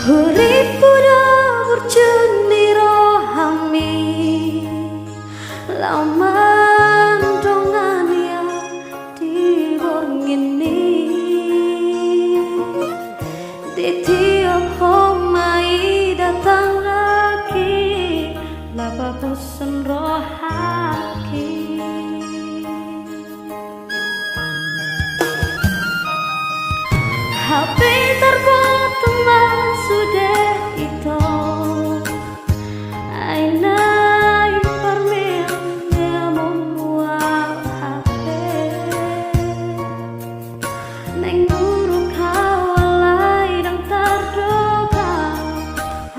Urip pura burjuni rohami laman dongan ya diborngini di tiap homai datang lagi laba bosan rohaki HP terpotong sudah itu aina permil dia membuat HP neng buruk hawalai dan terdoka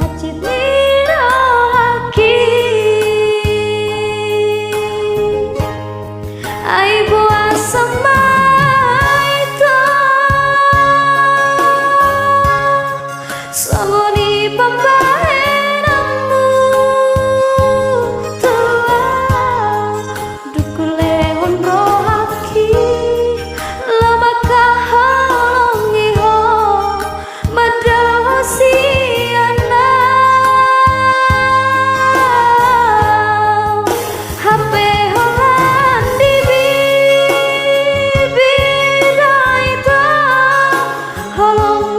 hati nira haki aibu asam Sangoni pambahenangmu tua dukule honro haki lamakah halongi ho madal siana HP holan di bibir aita holong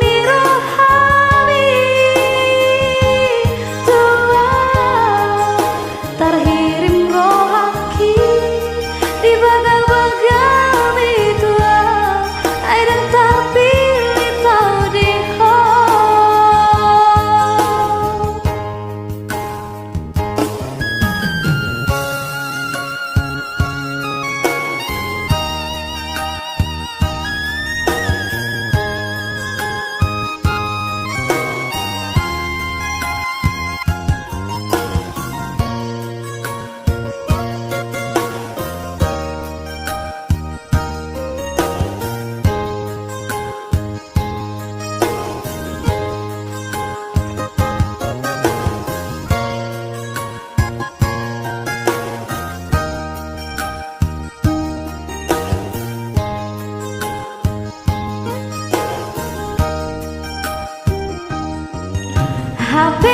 HP